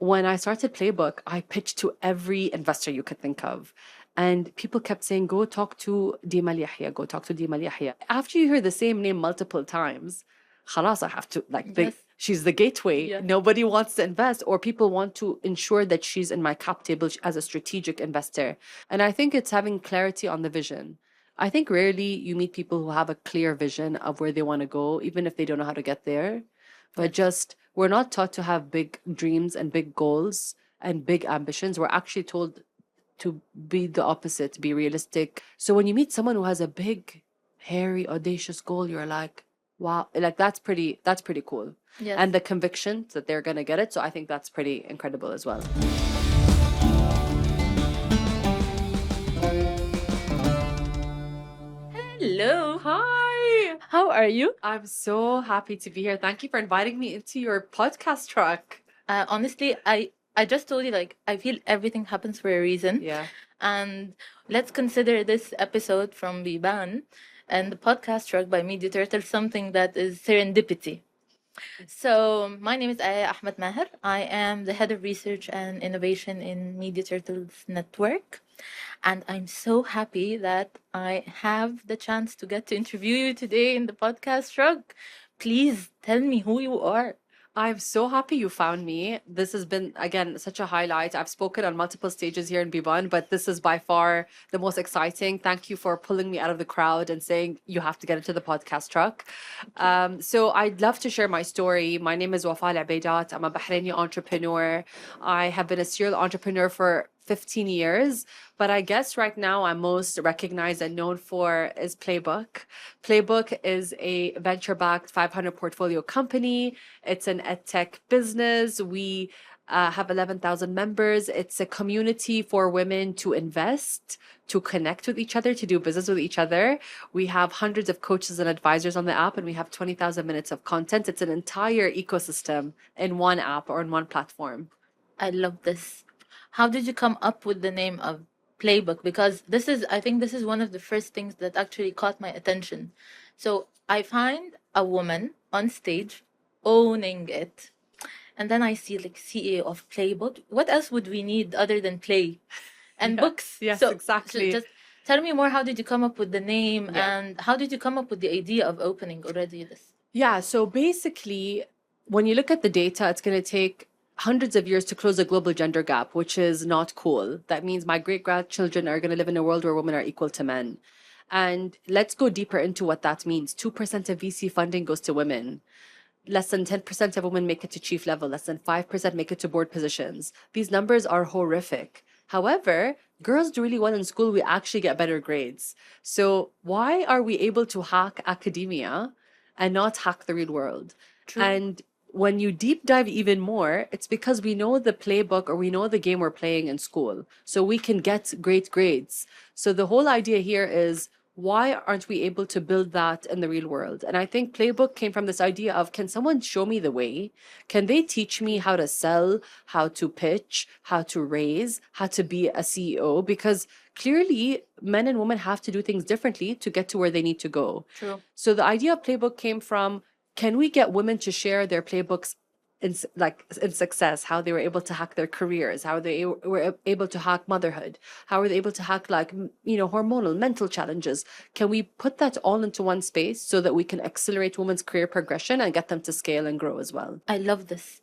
when I started Playbook, I pitched to every investor you could think of. And people kept saying, go talk to Dima Yahya, go talk to Dima Yahya. After you hear the same name multiple times, khalas, I have to, like, Yes. she's the gateway. Yeah. Nobody wants to invest, or people want to ensure that she's in my cap table as a strategic investor. And I think it's having clarity on the vision. I think rarely you meet people who have a clear vision of where they want to go, even if they don't know how to get there. But just, we're not taught to have big dreams and big goals and big ambitions. We're actually told to be the opposite, to be realistic. So when you meet someone who has a big, hairy, audacious goal, you're like, wow, like that's pretty cool. Yes. And the conviction that they're gonna get it. So I think that's pretty incredible as well. Hello. Hi. How are you? I'm so happy to be here. Thank you for inviting me into your podcast truck. Honestly, I just told you, like, I feel everything happens for a reason. Yeah. And let's consider this episode from Biban and the podcast truck by Media Turtle something that is serendipity. So my name is Aya Ahmed Maher. I am the head of research and innovation in Media Turtles Network. And I'm so happy that I have the chance to get to interview you today in the podcast truck. Please tell me who you are. I'm so happy you found me. This has been, again, such a highlight. I've spoken on multiple stages here in Biban, but this is by far the most exciting. Thank you for pulling me out of the crowd and saying you have to get into the podcast truck. So I'd love to share my story. My name is Wafaa Al Abidat. I'm a Bahraini entrepreneur. I have been a serial entrepreneur for 15 years, but I guess right now I'm most recognized and known for is Playbook. Playbook is a venture-backed 500 portfolio company. It's an edtech business. We have 11,000 members. It's a community for women to invest, to connect with each other, to do business with each other. We have hundreds of coaches and advisors on the app, and we have 20,000 minutes of content. It's an entire ecosystem in one app or in one platform. I love this. How did you come up with the name of Playbook? Because I think this is one of the first things that actually caught my attention. So I find a woman on stage owning it. And then I see like CEO of Playbook. What else would we need other than play and books? Yes, So exactly. just tell me more. How did you come up with the name, and how did you come up with the idea of opening already this? Yeah, so basically, when you look at the data, it's going to take hundreds of years to close a global gender gap, which is not cool. That means my great-grandchildren are going to live in a world where women are equal to men. And let's go deeper into what that means. 2% of VC funding goes to women. Less than 10% of women make it to chief level. Less than 5% make it to board positions. These numbers are horrific. However, girls do really well in school. We actually get better grades. So why are we able to hack academia and not hack the real world? True. And when you deep dive even more, it's because we know the playbook or we know the game we're playing in school. So we can get great grades. So the whole idea here is, why aren't we able to build that in the real world? And I think Playbook came from this idea of, can someone show me the way? Can they teach me how to sell, how to pitch, how to raise, how to be a CEO? Because clearly men and women have to do things differently to get to where they need to go. True. So the idea of Playbook came from, can we get women to share their playbooks in success, how they were able to hack their careers, how they were able to hack motherhood, how were they able to hack hormonal, mental challenges? Can we put that all into one space so that we can accelerate women's career progression and get them to scale and grow as well? I love this.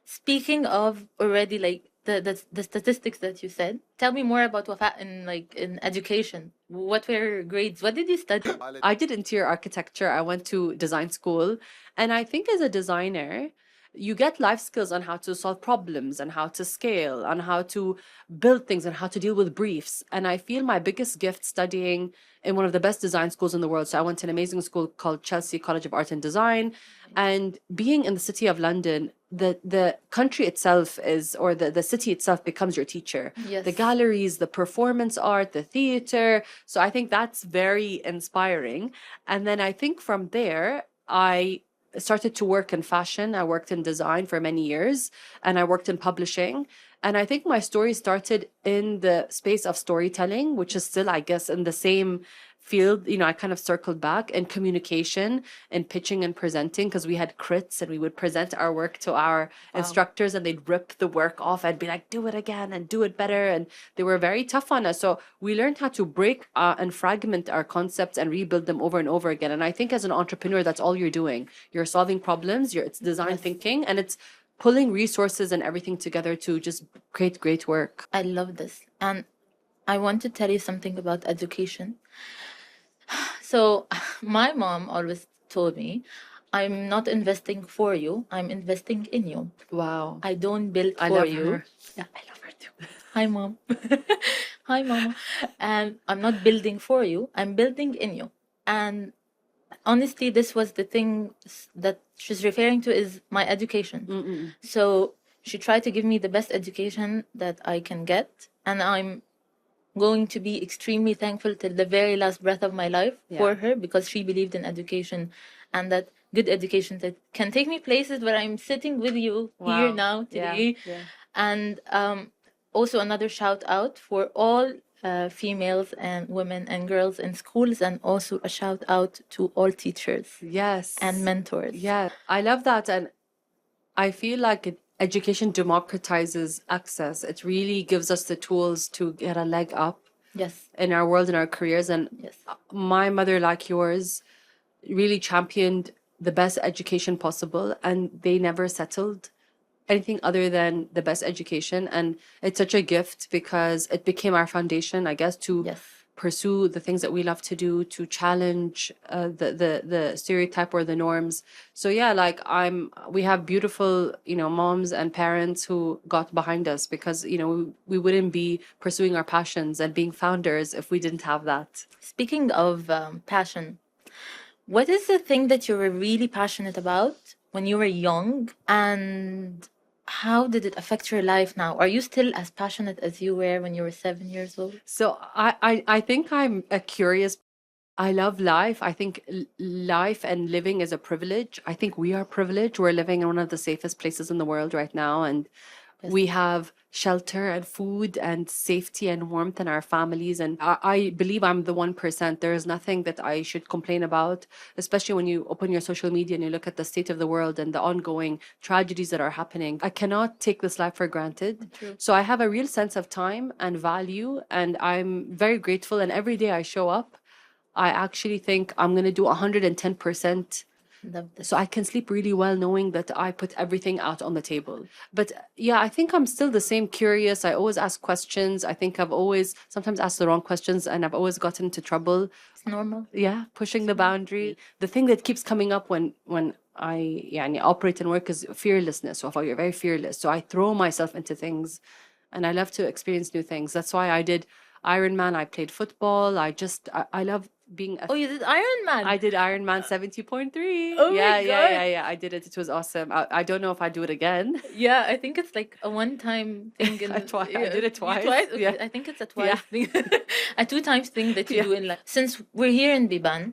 Speaking of already like the statistics that you said, tell me more about Wafa in education. What were your grades? What did you study? I did interior architecture. I went to design school, and I think as a designer, you get life skills on how to solve problems and how to scale, on how to build things and how to deal with briefs. And I feel my biggest gift studying in one of the best design schools in the world. So I went to an amazing school called Chelsea College of Art and Design. And being in the city of London, the country itself the city itself becomes your teacher. Yes. The galleries, the performance art, the theater. So I think that's very inspiring. And then I think from there, I started to work in fashion. I worked in design for many years, and I worked in publishing. And I think my story started in the space of storytelling, which is still, I guess, in the same field, I kind of circled back, and communication and pitching and presenting, because we had crits and we would present our work to our instructors and they'd rip the work off and be like, do it again and do it better. And they were very tough on us. So we learned how to break and fragment our concepts and rebuild them over and over again. And I think as an entrepreneur, that's all you're doing. You're solving problems, it's design thinking, and it's pulling resources and everything together to just create great work. I love this. And I want to tell you something about education. So my mom always told me, I'm not investing for you, I'm investing in you. Wow. I don't build I for love you. her. Yeah, I love her too. Hi, mom. Hi, mama. And I'm not building for you, I'm building in you. And honestly, this was the thing that she's referring to is my education. So she tried to give me the best education that I can get. And I'm going to be extremely thankful till the very last breath of my life for her, because she believed in education, and that good education that can take me places where I'm sitting with you here now today. And also another shout out for all females and women and girls in schools, and also a shout out to all teachers and mentors. Yeah, I love that. And I feel like education democratizes access. It really gives us the tools to get a leg up in our world, in our careers. And my mother, like yours, really championed the best education possible, and they never settled anything other than the best education. And it's such a gift because it became our foundation, I guess, to pursue the things that we love to do, to challenge the stereotype or the norms. So yeah, like we have beautiful, moms and parents who got behind us, because, we wouldn't be pursuing our passions and being founders if we didn't have that. Speaking of passion, what is the thing that you were really passionate about when you were young, and how did it affect your life now? Are you still as passionate as you were when you were 7 years old? So I think I'm a curious. I love life. I think life and living is a privilege. I think we are privileged. We're living in one of the safest places in the world right now, and we have shelter and food and safety and warmth in our families. And I believe I'm the 1%. There is nothing that I should complain about, especially when you open your social media and you look at the state of the world and the ongoing tragedies that are happening. I cannot take this life for granted. True. So I have a real sense of time and value, and I'm very grateful. And every day I show up, I actually think I'm going to do 110%. So I can sleep really well knowing that I put everything out on the table. But yeah, I think I'm still the same curious. I always ask questions. I think I've always sometimes asked the wrong questions, and I've always gotten into trouble. It's normal. Yeah, pushing the boundary. The thing that keeps coming up when I operate and work is fearlessness. So you're very fearless. So I throw myself into things, and I love to experience new things. That's why I did Ironman. I played football. I love being Oh, you did Ironman? I did Ironman 70.3. Oh yeah, my yeah. I did it. It was awesome. I don't know if I do it again. Yeah, I think it's like a one-time thing. I did it twice. Okay, Yeah. I think it's a twice thing. A two-times thing that you do in life. Since we're here in Biban,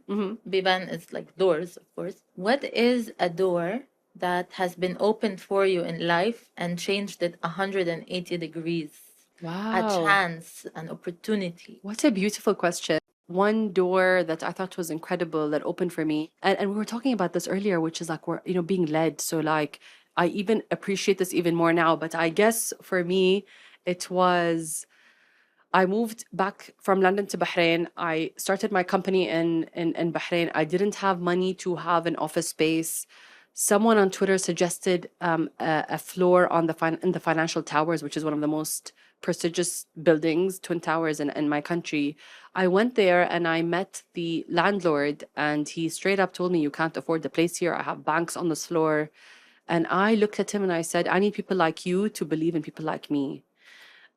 Biban is like doors, of course. What is a door that has been opened for you in life and changed it 180 degrees? Wow. A chance, an opportunity. What a beautiful question. One door that I thought was incredible that opened for me, and we were talking about this earlier, which is like we're being led. So like I even appreciate this even more now. But I guess for me, it was I moved back from London to Bahrain. I started my company in Bahrain. I didn't have money to have an office space. Someone on Twitter suggested a floor on in the Financial Towers, which is one of the most prestigious buildings, Twin Towers in my country. I went there and I met the landlord, and he straight up told me, you can't afford the place here. I have banks on this floor. And I looked at him and I said, I need people like you to believe in people like me.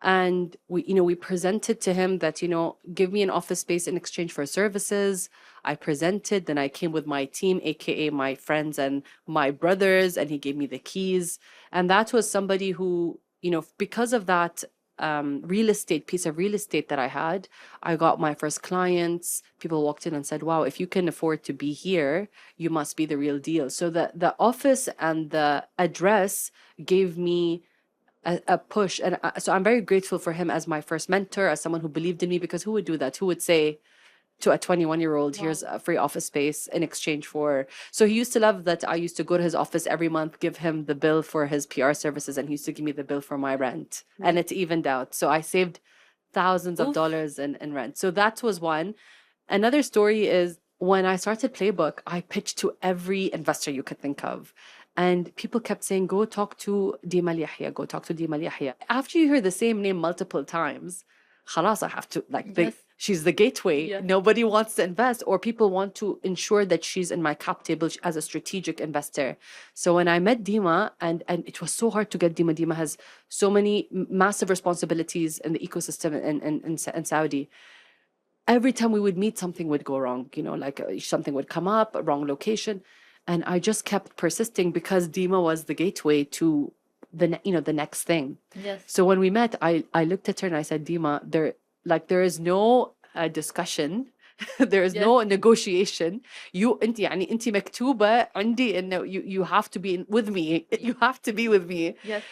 And we presented to him that, give me an office space in exchange for services. I presented, then I came with my team, AKA my friends and my brothers, and he gave me the keys. And that was somebody who, because of that piece of real estate that I had, I got my first clients. People walked in and said, wow, if you can afford to be here, you must be the real deal. So the office and the address gave me a push. And so I'm very grateful for him as my first mentor, as someone who believed in me, because who would do that? Who would say, to a 21-year-old, here's a free office space in exchange for. So he used to love that I used to go to his office every month, give him the bill for his PR services, and he used to give me the bill for my rent. And it evened out. So I saved thousands of Oof. dollars in rent. So that was one. Another story is when I started Playbook, I pitched to every investor you could think of. And people kept saying, go talk to Dima Yahya, go talk to Dima Yahya. After you hear the same name multiple times, khalas, I have to, like, Yes. she's the gateway. Yeah. Nobody wants to invest, or people want to ensure that she's in my cap table as a strategic investor. So when I met Dima, and it was so hard to get Dima. Dima has so many massive responsibilities in the ecosystem in Saudi. Every time we would meet, something would go wrong, like something would come up, a wrong location. And I just kept persisting because Dima was the gateway to the next thing. Yes. So when we met, I looked at her and I said, Dima, there is no discussion. There is no negotiation. انت مكتوبة عندي انه you have to be with me. You have to be with me. Yes.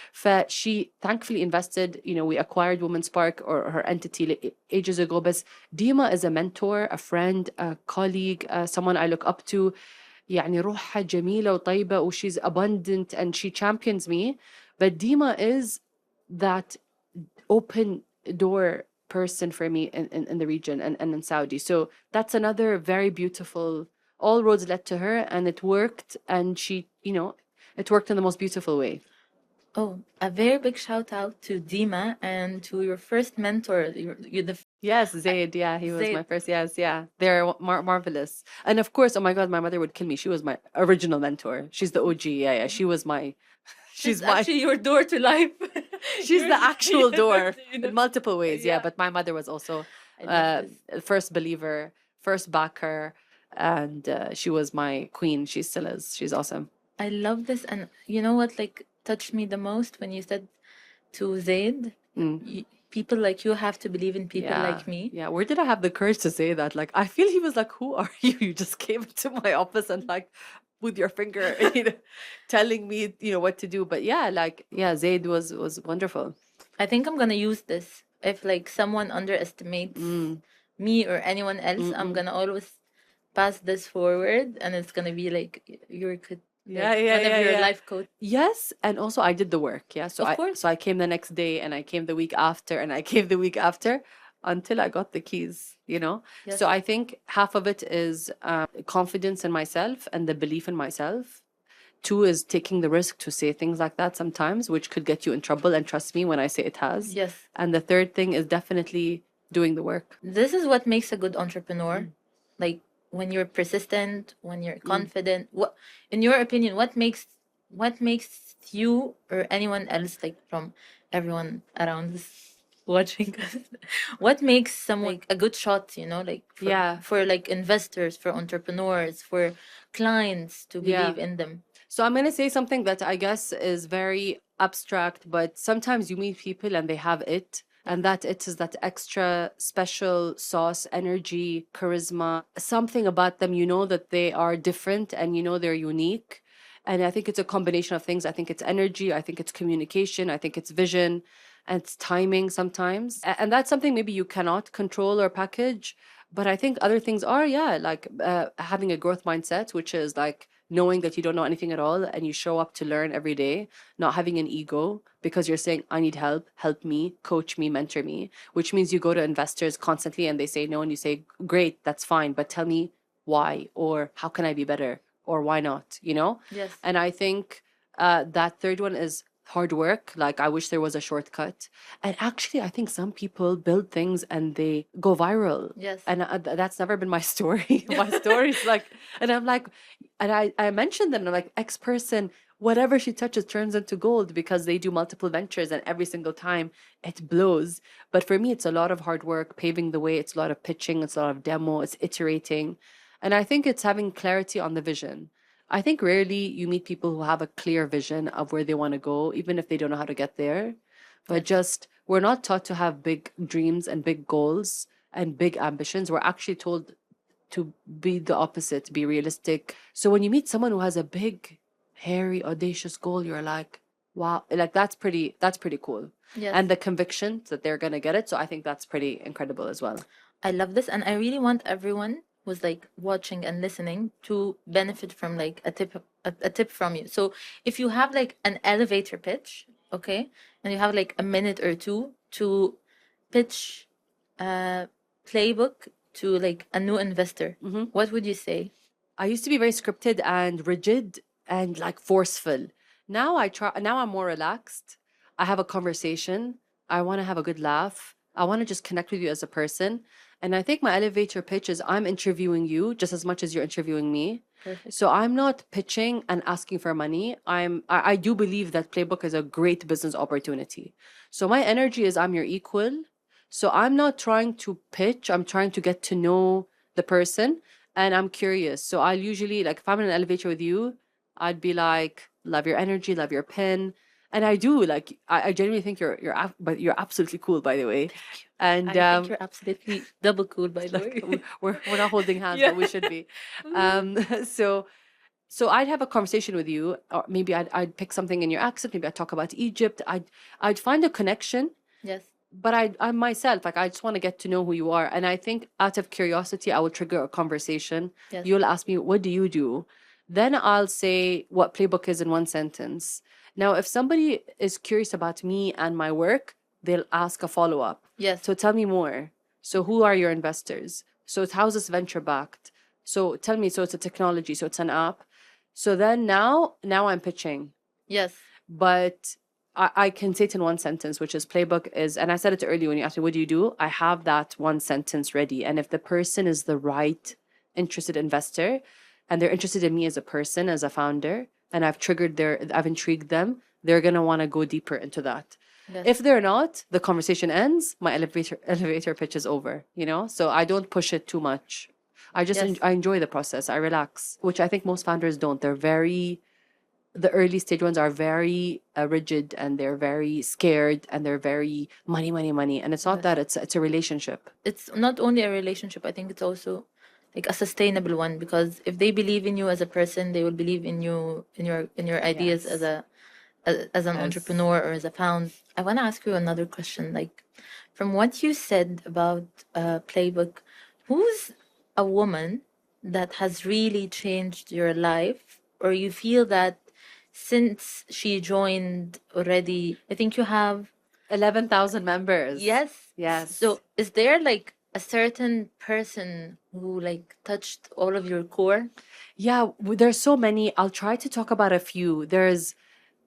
She thankfully invested. We acquired Women's Park or her entity ages ago. But Dima is a mentor, a friend, a colleague, someone I look up to. يعني روحها جميلة وطيبة, she's abundant and she champions me. But Dima is that open door person for me in the region and in Saudi. So that's another very beautiful, all roads led to her, and it worked, and she, it worked in the most beautiful way. Oh, a very big shout out to Dima and to your first mentor. You're the Yes, Zaid. Yeah, he was Zaid. my first. Yes, yeah. They're marvelous. And of course, oh my God, my mother would kill me. She was my original mentor. She's the OG. Yeah. She was my, she's actually your door to life. She's the actual door in multiple ways. Yeah. Yeah. But my mother was also I love this. first believer, first backer. And she was my queen. She still is. She's awesome. I love this. And you know what, like, touched me the most when you said to Zaid, people like you have to believe in people like me. Yeah. Where did I have the courage to say that? Like, I feel he was like, who are you? You just came into my office and like with your finger, telling me, what to do. But Zaid was wonderful. I think I'm gonna use this. If like someone underestimates me or anyone else, I'm gonna always pass this forward, and it's gonna be like one of your life coach. Yes, and also I did the work. Yeah, so Of course. I came the next day, and I came the week after, and I came the week after, until I got the keys. Yes. So I think half of it is confidence in myself and the belief in myself. 2 is taking the risk to say things like that sometimes, which could get you in trouble. And trust me when I say it has. Yes. And the third thing is definitely doing the work. This is what makes a good entrepreneur. Like when you're persistent, when you're confident. What, in your opinion, what makes you or anyone else, like from everyone around us watching us, what makes someone like a good shot, like for like investors, for entrepreneurs, for clients to believe in them? So I'm going to say something that I guess is very abstract, but sometimes you meet people and they have it. And that it is that extra special sauce, energy, charisma, something about them, that they are different and they're unique. And I think it's a combination of things. I think it's energy. I think it's communication. I think it's vision, and it's timing sometimes. And that's something maybe you cannot control or package. But I think other things are, like having a growth mindset, which is like knowing that you don't know anything at all and you show up to learn every day, not having an ego because you're saying, I need help me, coach me, mentor me, which means you go to investors constantly and they say no, and you say, great, that's fine, but tell me why, or how can I be better, or why not, Yes. And I think that third one is hard work. Like, I wish there was a shortcut. And actually, I think some people build things and they go viral. Yes. And that's never been my story. My story is like, and I'm like, and I mentioned them, and I'm like, X person, whatever she touches turns into gold, because they do multiple ventures and every single time it blows. But for me, it's a lot of hard work, paving the way. It's a lot of pitching. It's a lot of demo. It's iterating. And I think it's having clarity on the vision. I think rarely you meet people who have a clear vision of where they want to go, even if they don't know how to get there. But just, we're not taught to have big dreams and big goals and big ambitions. We're actually told to be the opposite, be realistic. So when you meet someone who has a big, hairy, audacious goal, you're like, wow, like that's pretty cool. Yes. And the conviction that they're going to get it. So I think that's pretty incredible as well. I love this, and I really want everyone who's like watching and listening to benefit from like a tip from you. So if you have like an elevator pitch, okay, and you have like a minute or two to pitch a playbook to like a new investor, what would you say? I used to be very scripted and rigid and like forceful. Now I try, now I'm more relaxed. I have a conversation. I want to have a good laugh. I want to just connect with you as a person. And I think my elevator pitch is I'm interviewing you just as much as you're interviewing me. Perfect. So I'm not pitching and asking for money. I do believe that Playbook is a great business opportunity. So my energy is I'm your equal. So I'm not trying to pitch, I'm trying to get to know the person and I'm curious. So I'll usually like if I'm in an elevator with you, I'd be like, love your energy, love your pen. And I do like I genuinely think but you're absolutely cool by the way. And I think you're absolutely double cool, by the way. we're not holding hands, Yeah. but we should be. So I'd have a conversation with you, or maybe I'd pick something in your accent. Maybe I'd talk about Egypt. I'd find a connection, Yes. but I'm myself. Like I just want to get to know who you are, and I think out of curiosity, I will trigger a conversation. Yes. You'll ask me, "What do you do?" Then I'll say what Playbook is in one sentence. Now, if somebody is curious about me and my work, they'll ask a follow up. Yes. So tell me more. So who are your investors? So how's this venture backed? So tell me. So it's a technology. So it's an app. So then now I'm pitching, Yes. but I can say it in one sentence, which is Playbook is, and I said it earlier when you asked me, what do you do? I have that one sentence ready. And if the person is the right interested investor and they're interested in me as a person, as a founder, and I've intrigued them, they're going to want to go deeper into that. Yes. If they're not, the conversation ends, my elevator pitch is over, So I don't push it too much. I just Yes. I enjoy the process. I relax, which I think most founders don't. The early stage ones are very rigid and they're very scared and they're very money, money, money. And it's not Yes. that, it's a relationship. It's not only a relationship, I think it's also like a sustainable one, because if they believe in you as a person, they will believe in you in your ideas Yes. as an Yes. entrepreneur or as a found. I want to ask you another question. Like, from what you said about Playbook, who's a woman that has really changed your life, or you feel that since she joined already, I think you have 11,000 members. yes. Yes. So is there like a certain person who like touched all of your core? Yeah, there's so many. I'll try to talk about a few. There's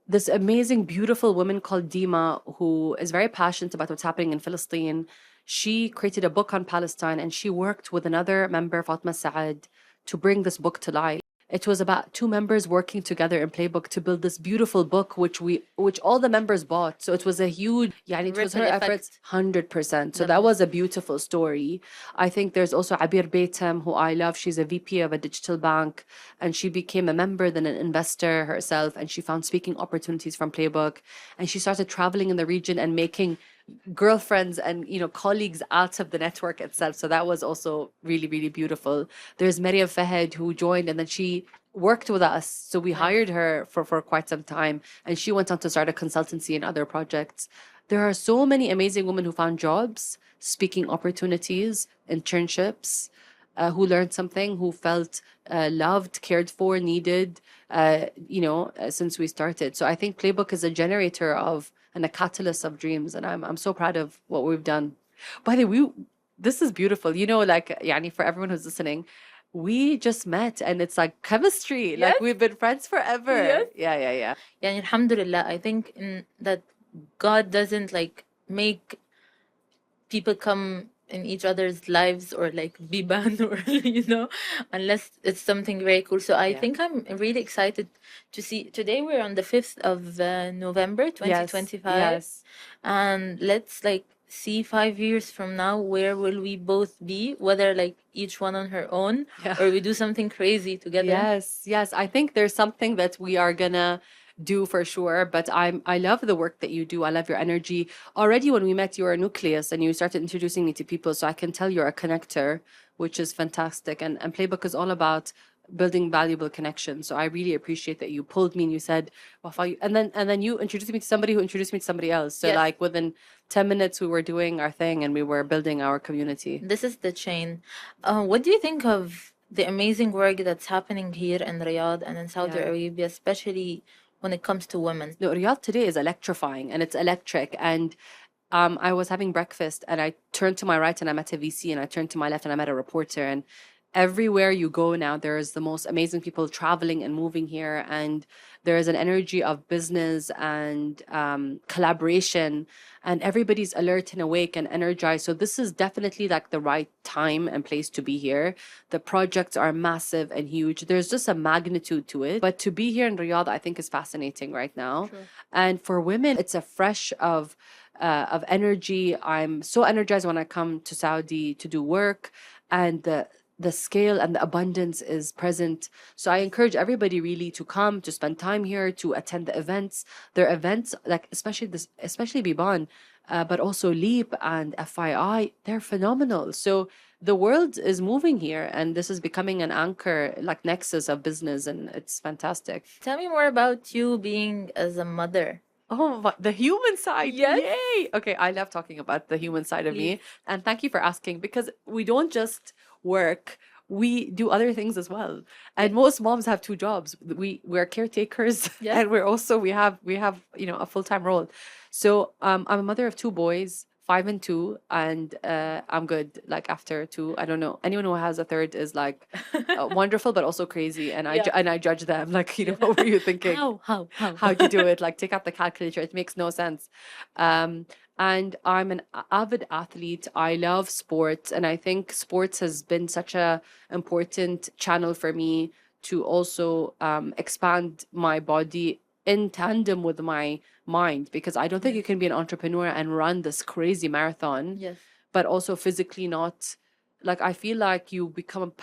this amazing, beautiful woman called Dima who is very passionate about what's happening in Palestine. She created a book on Palestine and she worked with another member, Fatma Saad, to bring this book to life. It was about two members working together in Playbook to build this beautiful book, which all the members bought. So it was a huge, yeah, it was her Ripple effect. efforts, 100%. So Love that it. was a beautiful story. I think there's also Abir Beitem, who I love. She's a VP of a digital bank, and she became a member, then an investor herself, and she found speaking opportunities from Playbook, and she started traveling in the region and making girlfriends and colleagues out of the network itself. So that was also really, really beautiful. There's Maryam Fahed who joined and then she worked with us. So we hired her for quite some time and she went on to start a consultancy and other projects. There are so many amazing women who found jobs, speaking opportunities, internships, who learned something, who felt loved, cared for, needed, since we started. So I think Playbook is a generator of and a catalyst of dreams, and I'm so proud of what we've done. By the way, this is beautiful. Like, yani, for everyone who's listening, we just met, and it's like chemistry. Yes. Like we've been friends forever. Yes. Yeah. Yeah, alhamdulillah, I think that God doesn't like make people come in each other's lives or like Biban or unless it's something very cool. So I Yeah. think I'm really excited to see. Today we're on the 5th of November 2025. Yes. And let's like see 5 years from now, where will we both be, whether like each one on her own Yeah. or we do something crazy together. Yes. I think there's something that we are gonna do for sure. But I love the work that you do. I love your energy. Already when we met, you were a nucleus and you started introducing me to people. So I can tell you're a connector, which is fantastic. And Playbook is all about building valuable connections. So I really appreciate that you pulled me and you said, Wafa, and then you introduced me to somebody who introduced me to somebody else. So Yes. like within 10 minutes we were doing our thing and we were building our community. This is the chain. What do you think of the amazing work that's happening here in Riyadh and in Saudi Yeah. Arabia, especially when it comes to women? No, Riyadh today is electrifying and it's electric. And I was having breakfast and I turned to my right and I met a VC, and I turned to my left and I met a reporter. And everywhere you go now, there's the most amazing people traveling and moving here. And there is an energy of business and collaboration, and everybody's alert and awake and energized. So this is definitely like the right time and place to be here. The projects are massive and huge. There's just a magnitude to it. But to be here in Riyadh, I think is fascinating right now. True. And for women, it's a fresh of energy. I'm so energized when I come to Saudi to do work, and the scale and the abundance is present. So I encourage everybody really to come, to spend time here, to attend the events. There are events like especially Biban, but also Leap and FII. They're phenomenal. So the world is moving here, and this is becoming an anchor, like nexus of business, and it's fantastic. Tell me more about you being as a mother. Oh, the human side. Yes. Yay. Okay, I love talking about the human side of me. Please. And thank you for asking, because we don't just work, we do other things as well. And most moms have two jobs. We're caretakers Yes. and we have a full-time role. So I'm a mother of two boys, 5 and 2, and I'm good. Like after 2, I don't know. Anyone who has a third is like wonderful, but also crazy. And Yeah. I judge them. Like, what were you thinking? How? How'd you do it? Like, take out the calculator. It makes no sense. And I'm an avid athlete. I love sports, and I think sports has been such a important channel for me to also expand my body in tandem with my mind, because I don't think you can be an entrepreneur and run this crazy marathon, Yes. but also physically not. Like, I feel like you become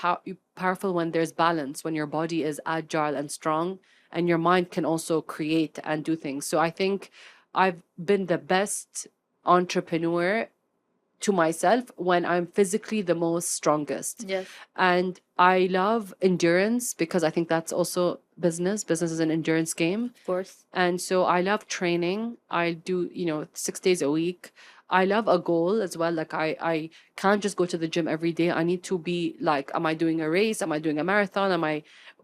powerful when there's balance, when your body is agile and strong, and your mind can also create and do things. So I think I've been the best entrepreneur to myself when I'm physically the most strongest. Yes. And I love endurance, because I think that's also business. Business is an endurance game. Of course. And so I love training. I do, 6 days a week. I love a goal as well. Like I can't just go to the gym every day. I need to be like, am I doing a race? Am I doing a marathon?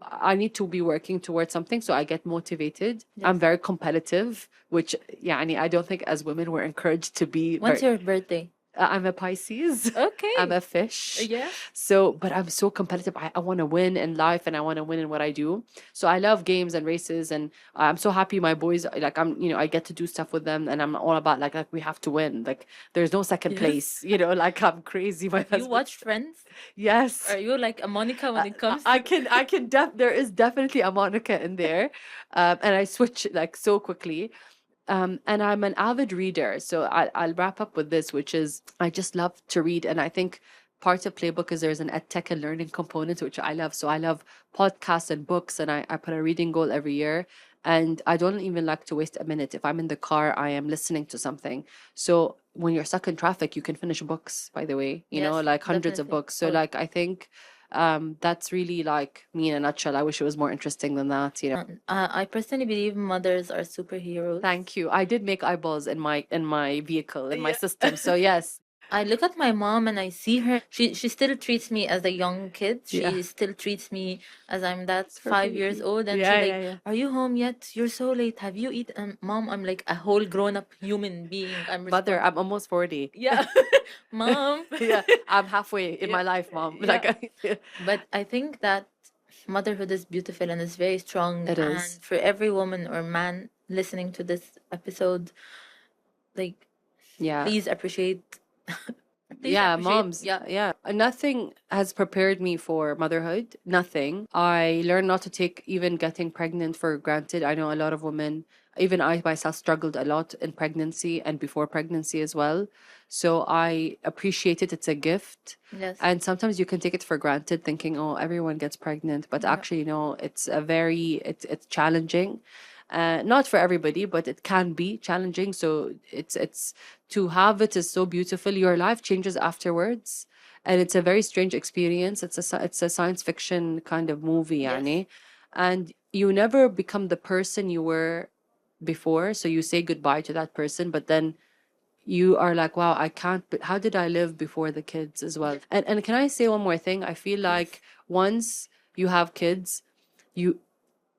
I need to be working towards something. So I get motivated. Yes. I'm very competitive, which, I don't think as women we're encouraged to be. When's your birthday? I'm a Pisces. Okay. I'm a fish. Yeah. So, but I'm so competitive. I want to win in life, and I want to win in what I do. So I love games and races, and I'm so happy my boys, like I get to do stuff with them, and I'm all about like we have to win. Like there's no second Yes. place, like I'm crazy. My You husband. watch Friends? Yes. Are you like a Monica when it comes There is definitely a Monica in there. And I switch like so quickly. And I'm an avid reader. So I'll wrap up with this, which is I just love to read. And I think part of Playbook is there's an ed tech and learning component, which I love. So I love podcasts and books, and I put a reading goal every year. And I don't even like to waste a minute. If I'm in the car, I am listening to something. So when you're stuck in traffic, you can finish books, by the way, Yes, like hundreds of definitely. books. So Oh. like, I think that's really like me in a nutshell. I wish it was more interesting than that, I personally believe mothers are superheroes. Thank you. I did make eyeballs in my vehicle, in my Yeah. system. So yes. I look at my mom and I see her. She still treats me as a young kid. She Yeah. still treats me as I'm that her 5 years baby. old. And Yeah, she's yeah, like, yeah. "Are you home yet? You're so late. Have you eaten?" Mom, I'm like a whole grown-up human being. I'm Mother, respons- I'm almost 40. Yeah, mom. Yeah, I'm halfway in my Yeah. life, mom. Yeah. Like, But I think that motherhood is beautiful and is very strong. It And is. for every woman or man listening to this episode, like, yeah. please appreciate. Please Yeah, appreciate- moms. Yeah. Yeah. Nothing has prepared me for motherhood. Nothing. I learned not to take even getting pregnant for granted. I know a lot of women, even I myself, struggled a lot in pregnancy and before pregnancy as well. So I appreciate it. It's a gift. Yes. And sometimes you can take it for granted, thinking, oh, everyone gets pregnant. But actually, no, it's it's challenging. Not for everybody, but it can be challenging. So it's to have it is so beautiful. Your life changes afterwards. and it's a very strange experience. It's a science fiction kind of movie, Yes. yani. And you never become the person you were before. So you say goodbye to that person, but then you are like, wow, I can't, but how did I live before the kids as well? And can I say one more thing? I feel like once you have kids, you,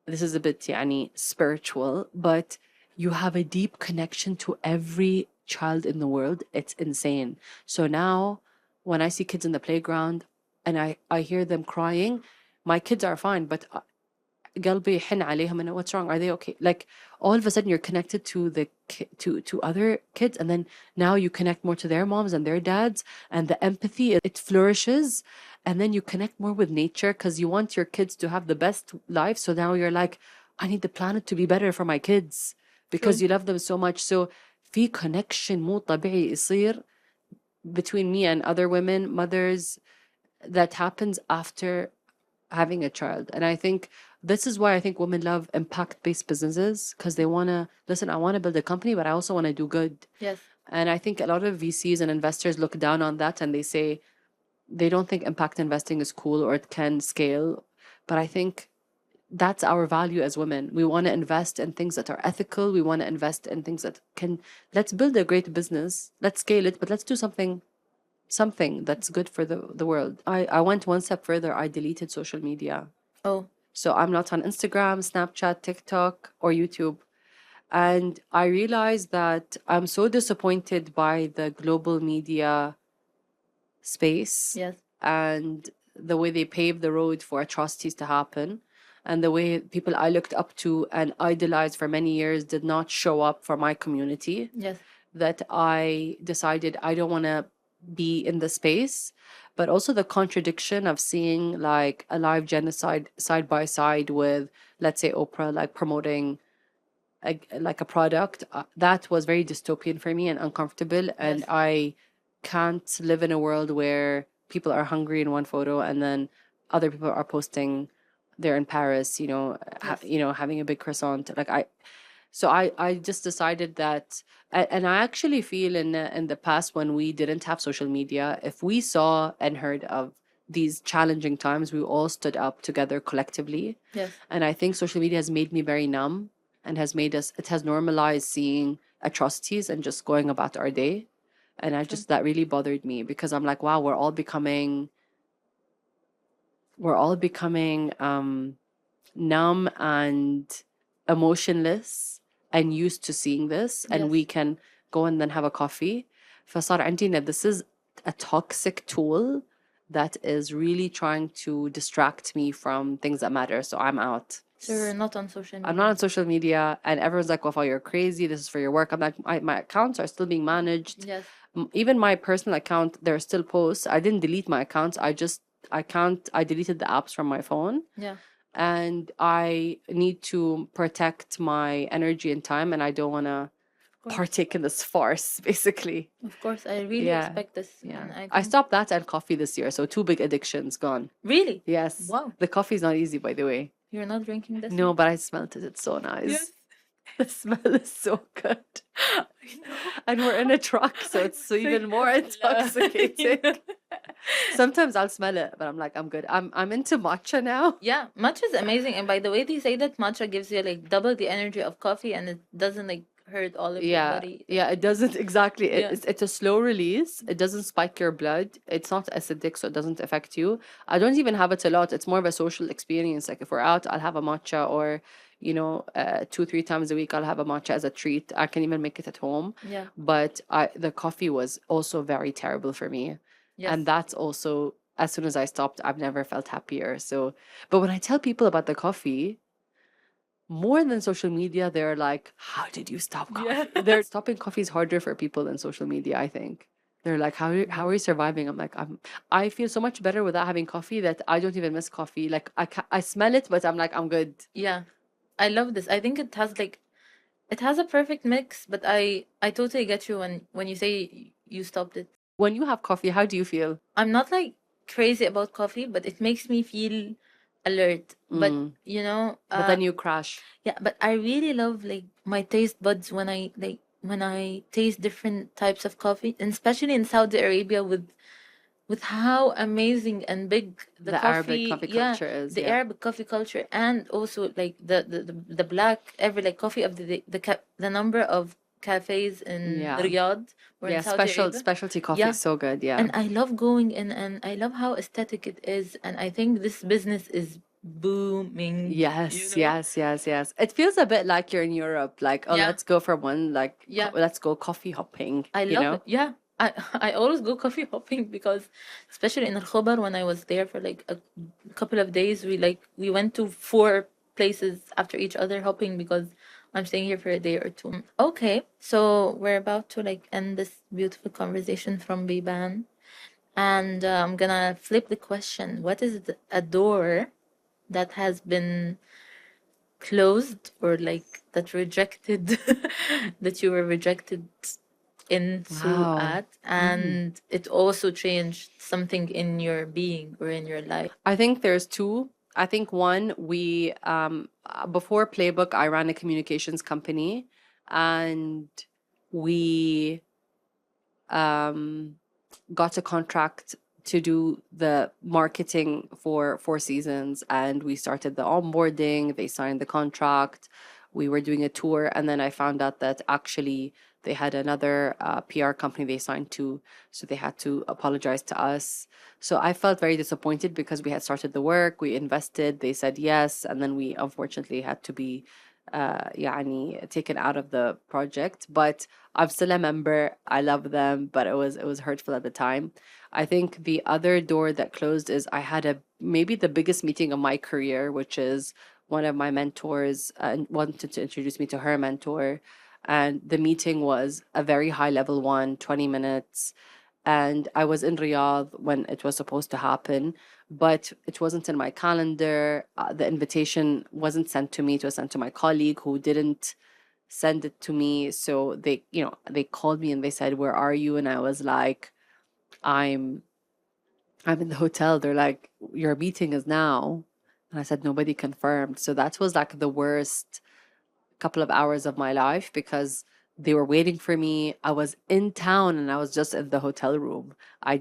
this is a bit yani spiritual, but you have a deep connection to every child in the world. It's insane. So now when I see kids in the playground and I hear them crying, my kids are fine, but قلبي يحن عليهم and what's wrong? Are they okay? Like all of a sudden you're connected to to other kids, and then now you connect more to their moms and their dads, and the empathy it flourishes, and then you connect more with nature because you want your kids to have the best life. So now you're like, I need the planet to be better for my kids because True. you love them so much. So في connection مو طبيعي يصير between me and other women, mothers, that happens after having a child. And I think this is why I think women love impact-based businesses, because they want to listen, I want to build a company, but I also want to do good. Yes. And I think a lot of VCs and investors look down on that, and they say they don't think impact investing is cool or it can scale. But I think that's our value as women. We want to invest in things that are ethical. We want to invest in things that can, let's build a great business, let's scale it, but let's do something that's good for the world. I went one step further. I deleted social media. Oh. So I'm not on Instagram, Snapchat, TikTok, or YouTube. And I realized that I'm so disappointed by the global media space Yes. and the way they paved the road for atrocities to happen, and the way people I looked up to and idolized for many years did not show up for my community, Yes. that I decided I don't want to be in the space. But also the contradiction of seeing like a live genocide side by side with, let's say, Oprah, like promoting like a product, that was very dystopian for me and uncomfortable. And Yes. I can't live in a world where people are hungry in one photo and then other people are posting they're in Paris, Yes. having a big croissant. So I just decided that, and I actually feel in the past when we didn't have social media, if we saw and heard of these challenging times, we all stood up together collectively. Yes. And I think social media has made me very numb and it has normalized seeing atrocities and just going about our day. And that really bothered me because I'm like, wow, we're all becoming numb and emotionless and used to seeing this, and Yes. we can go and then have a coffee. فصار عندي إن this is a toxic tool that is really trying to distract me from things that matter. So I'm out. So you're not on social media. I'm not on social media, and everyone's like, Wafaa, you're crazy. This is for your work. I'm like, my accounts are still being managed. Yes. Even my personal account, there are still posts. I didn't delete my accounts. I deleted the apps from my phone. Yeah. And I need to protect my energy and time, and I don't want to partake in this farce, basically. Of course, I really expect this. Yeah. And I stopped that and coffee this year, so two big addictions gone. Really? Yes. Wow. The coffee is not easy, by the way. You're not drinking this? No, but I smelled it. It's so nice. Yes. The smell is so good. I know. And we're in a truck, so it's even more intoxicating. Sometimes I'll smell it, but I'm like, I'm good. I'm into matcha now. Yeah, matcha is amazing. And by the way, they say that matcha gives you like double the energy of coffee, and it doesn't like hurt all of your body. Yeah, it doesn't exactly. Yeah. It's a slow release. It doesn't spike your blood. It's not acidic, so it doesn't affect you. I don't even have it a lot. It's more of a social experience. Like if we're out, I'll have a matcha, or 2-3 times a week I'll have a matcha as a treat. I can even make it at home. Yeah. But the coffee was also very terrible for me. Yes. And that's also, as soon as I stopped, I've never felt happier. So, but when I tell people about the coffee, more than social media, they're like, how did you stop coffee? Yeah. They're stopping coffee is harder for people than social media, I think. They're like, how are you surviving? I'm like, I feel so much better without having coffee that I don't even miss coffee. Like I smell it, but I'm like, I'm good. Yeah. I love this. I think it has a perfect mix, but I totally get you when you say you stopped it. When you have coffee, how do you feel? I'm not like crazy about coffee, but it makes me feel alert. But But then you crash. yeah, but I really love like my taste buds when I taste different types of coffee, and especially in Saudi Arabia with with how amazing and big The Arabic coffee culture is, the yeah. Arabic coffee culture, and also like the black every like coffee of the day, the number of cafes in Yeah. Riyadh or in Yeah, Saudi Arabia. specialty coffee Yeah. is so good, yeah. And I love going in, and I love how aesthetic it is, and I think this business is booming. Yes, yes. It feels a bit like you're in Europe, like, oh, Yeah. let's go for one, like, Yeah. let's go coffee hopping, I you love know? it. Yeah. I always go coffee hopping because, especially in Al Khobar, when I was there for like a couple of days, we went to 4 places after each other hopping because I'm staying here for a day or 2. Okay, so we're about to like end this beautiful conversation from Biban, and I'm gonna flip the question. What is a door that has been closed or like that rejected that you were rejected into Wow. at, and it also changed something in your being or in your life? I think there's 2. I think one, before Playbook, I ran a communications company, and we got a contract to do the marketing for 4 seasons, and we started the onboarding. They signed the contract. We were doing a tour, and then I found out that actually they had another PR company they signed to, so they had to apologize to us. So I felt very disappointed because we had started the work, we invested, they said yes, and then we unfortunately had to be يعني taken out of the project. But I'm still a member. I love them, but it was hurtful at the time. I think the other door that closed is I had maybe the biggest meeting of my career, which is one of my mentors wanted to introduce me to her mentor. And the meeting was a very high level one, 20 minutes. And I was in Riyadh when it was supposed to happen, but it wasn't in my calendar. The invitation wasn't sent to me. It was sent to my colleague who didn't send it to me. So they called me and they said, "Where are you?" And I was like, I'm in the hotel. They're like, "Your meeting is now." And I said, "Nobody confirmed." So that was like the worst couple of hours of my life because they were waiting for me. I was in town and I was just in the hotel room. I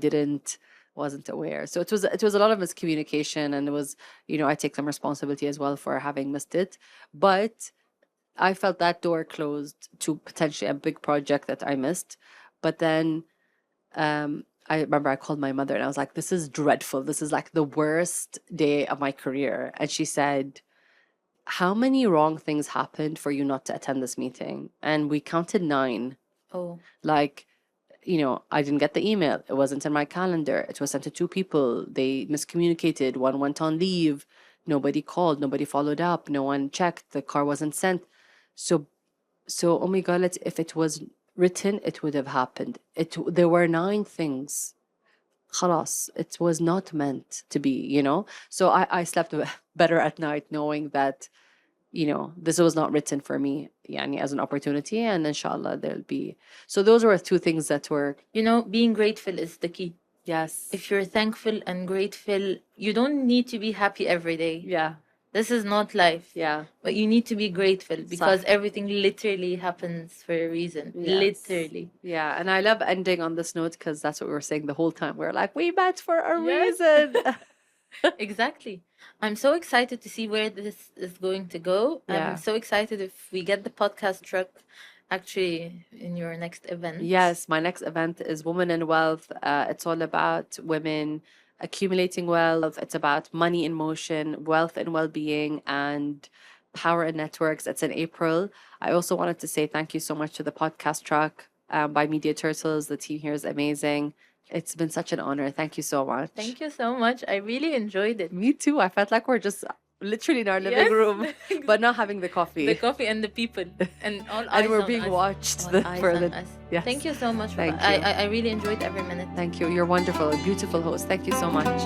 wasn't aware. So it was a lot of miscommunication, and it was, I take some responsibility as well for having missed it. But I felt that door closed to potentially a big project that I missed. But then I remember I called my mother and I was like, "This is dreadful. This is like the worst day of my career." And she said, "How many wrong things happened for you not to attend this meeting?" And we counted 9. Oh. Like, I didn't get the email. It wasn't in my calendar. It was sent to 2 people. They miscommunicated. One went on leave. Nobody called. Nobody followed up. No one checked. The car wasn't sent. So oh my God, if it was written, it would have happened. There were 9 things. خلاص, it was not meant to be. So I slept better at night knowing that this was not written for me يعني as an opportunity, and inshallah there'll be. So those were 2 things that were, being grateful is the key. yes, If you're thankful and grateful, you don't need to be happy every day. yeah, This is not life. yeah, But you need to be grateful because صح. everything literally happens for a reason. Yes. Literally. Yeah, and I love ending on this note because that's what we were saying the whole time. We're like, we met for a Yes. reason. Exactly. I'm so excited to see where this is going to go. Yeah. I'm so excited if we get the podcast truck actually in your next event. Yes, my next event is Women in Wealth. It's all about women accumulating wealth. It's about money in motion, wealth and well-being, and power and networks. It's in April. I also wanted to say thank you so much to the podcast truck by Media Turtles. The team here is amazing. It's been such an honor. Thank you so much. Thank you so much. I really enjoyed it. Me too. I felt like we're just literally in our living Yes. room, but not having the coffee. The coffee and the people and all eyes And we're on being us. watched All eyes for on the. us. Yes. Thank you so much. Thank I, you. I really enjoyed every minute. Thank you. You're wonderful. A beautiful host. Thank you so much.